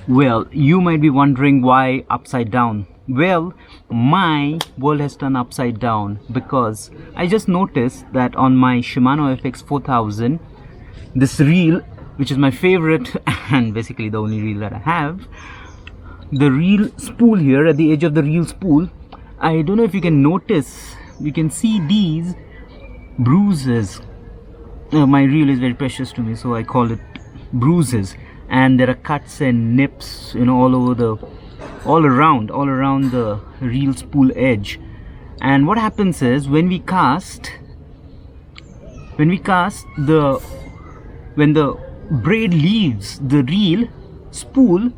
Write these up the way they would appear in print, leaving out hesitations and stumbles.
Well, you might be wondering why upside down. Well, my world has turned upside down because I just noticed that on my Shimano FX 4000, this reel, which is my favorite and basically the only reel that I have, the reel spool here, at the edge of the reel spool, I don't know if you can notice, you can see these bruises. My reel is very precious to me, so I call it bruises, and there are cuts and nips, all around the reel spool edge. And what happens is when we cast when the braid leaves the reel spool,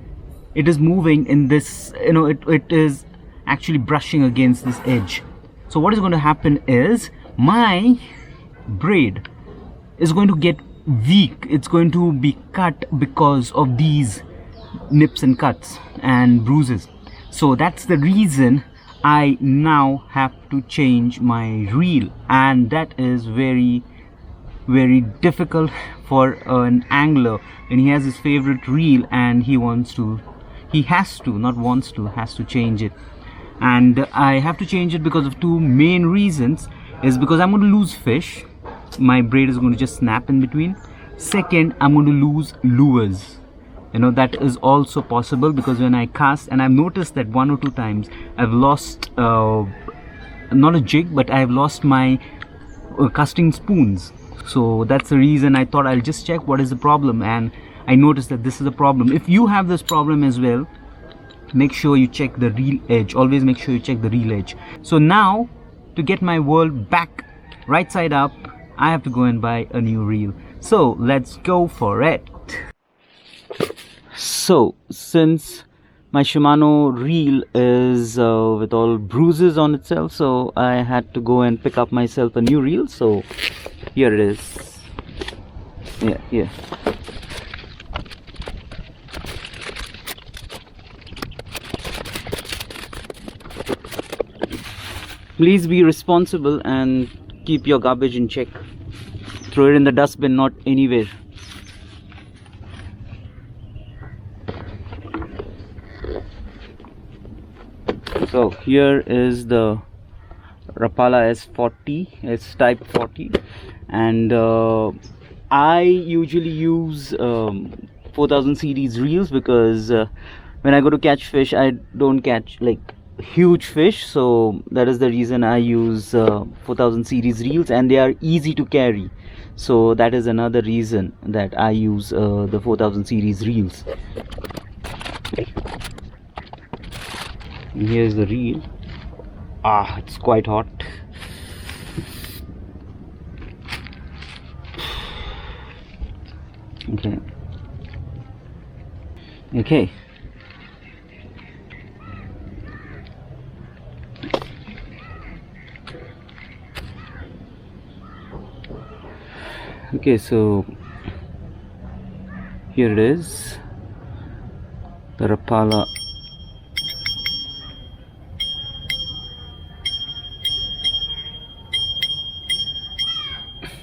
it is moving in this, it is actually brushing against this edge. So what is going to happen is my braid is going to get weak, it's going to be cut because of these nips and cuts and bruises. So that's the reason I now have to change my reel, and that is very difficult for an angler when he has his favorite reel and has to change it. And I have to change it because of two main reasons. Is because I'm going to lose fish, my braid is going to just snap in between. Second, I'm going to lose lures. That is also possible because when I cast, and I've noticed that one or two times I've lost not a jig, but I've lost my casting spoons. So that's the reason I thought I'll just check what is the problem, and I noticed that this is a problem. If you have this problem as well, make sure you check the reel edge. Always make sure you check the reel edge. So now, to get my world back right side up, I have to go and buy a new reel. So let's go for it. So since my Shimano reel is with all bruises on itself, so I had to go and pick up myself a new reel. So here it is. Yeah. Please be responsible and keep your garbage in check. Throw it in the dustbin, not anywhere. So here is the Rapala S40, S type 40, and I usually use 4000 series reels because when I go to catch fish, I don't catch like huge fish, so that is the reason I use 4000 series reels, and they are easy to carry. So that is another reason that I use the 4000 series reels. And here's the reel. It's quite hot. Okay. Okay, so here it is, the Rapala.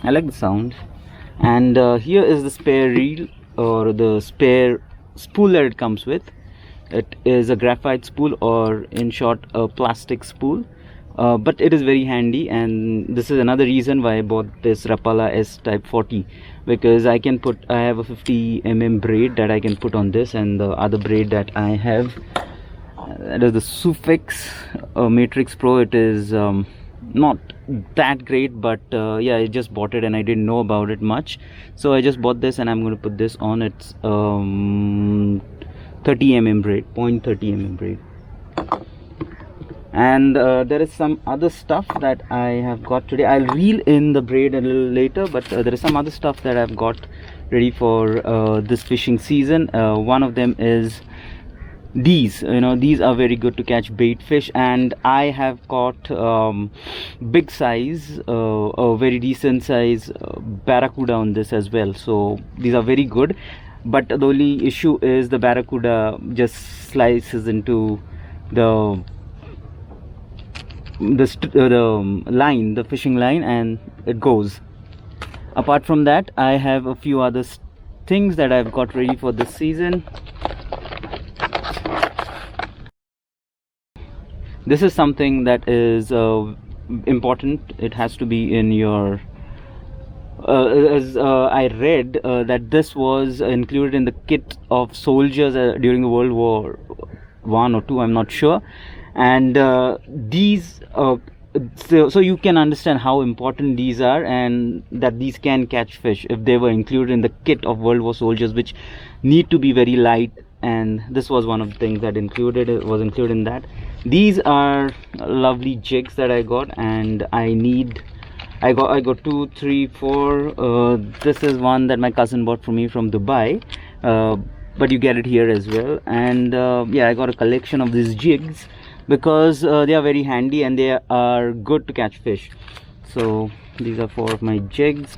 I like the sound. And here is the spare reel, or the spare spool that it comes with. It is a graphite spool, or in short a plastic spool. But it is very handy, and this is another reason why I bought this Rapala S type 40, because I have a 50 mm braid that I can put on this, and the other braid that I have, that is the Sufix Matrix Pro. It is not that great, but yeah, I just bought it and I didn't know about it much, so I just bought this and I'm going to put this on. It's 30 mm braid, 0.30 mm braid. And there is some other stuff that I have got today. I'll reel in the braid a little later, but there is some other stuff that I've got ready for this fishing season. One of them is these. These are very good to catch bait fish, and I have got big size, a very decent size barracuda on this as well. So these are very good, but the only issue is the barracuda just slices into the line, the fishing line, and it goes. Apart from that, I have a few other things that I've got ready for this season. this is something that is important. It has to be in your as I read that this was included in the kit of soldiers during the World War I or II, I'm not sure. And these so you can understand how important these are, and that these can catch fish if they were included in the kit of World War soldiers, which need to be very light. And this was one of the things that was included in that. These are lovely jigs that I got, and I got 2, 3, 4. This is one that my cousin bought for me from Dubai, but you get it here as well. And yeah, I got a collection of these jigs because they are very handy and they are good to catch fish. So these are 4 of my jigs.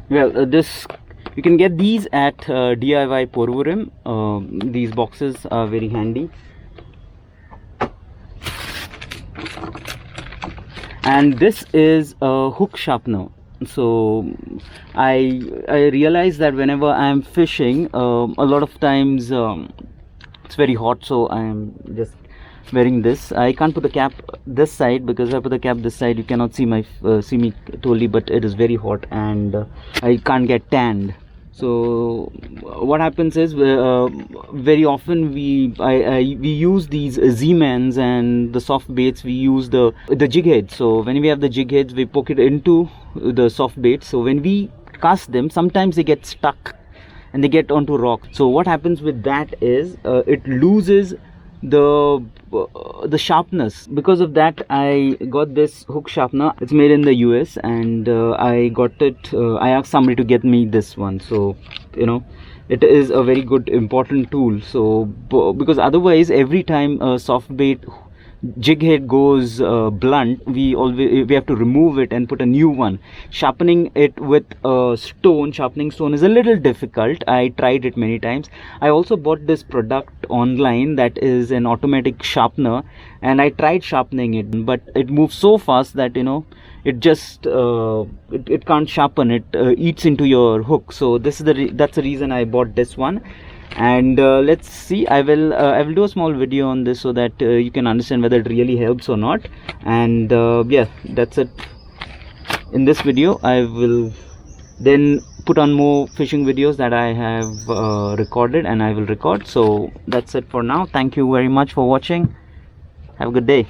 Well, this you can get these at DIY Porvorim. These boxes are very handy. And this is a hook sharpener. So I realize that whenever I'm fishing, a lot of times it's very hot, so I'm just wearing this. I can't put the cap this side, because if I put the cap this side you cannot see me totally, but it is very hot and I can't get tanned. So what happens is very often we use these Z-mans and the soft baits. We use the jig head. So when we have the jig heads, we poke it into the soft bait. So when we cast them, sometimes they get stuck and they get onto rock. So what happens with that is it loses the sharpness. Because of that, I got this hook sharpener. It's made in the US, and I got it. I asked somebody to get me this one. So you know, it is a very good important tool. So because otherwise, every time a soft bait jig head goes blunt, we have to remove it and put a new one. Sharpening it with a sharpening stone is a little difficult. I tried it many times. I also bought this product online that is an automatic sharpener, and I tried sharpening it, but it moves so fast that, you know, it just it can't sharpen. It eats into your hook. So that's the reason I bought this one. And let's see, I will do a small video on this so that you can understand whether it really helps or not. And yeah, that's it. In this video I will then put on more fishing videos that I have recorded and I will record. So that's it for now. Thank you very much for watching. Have a good day.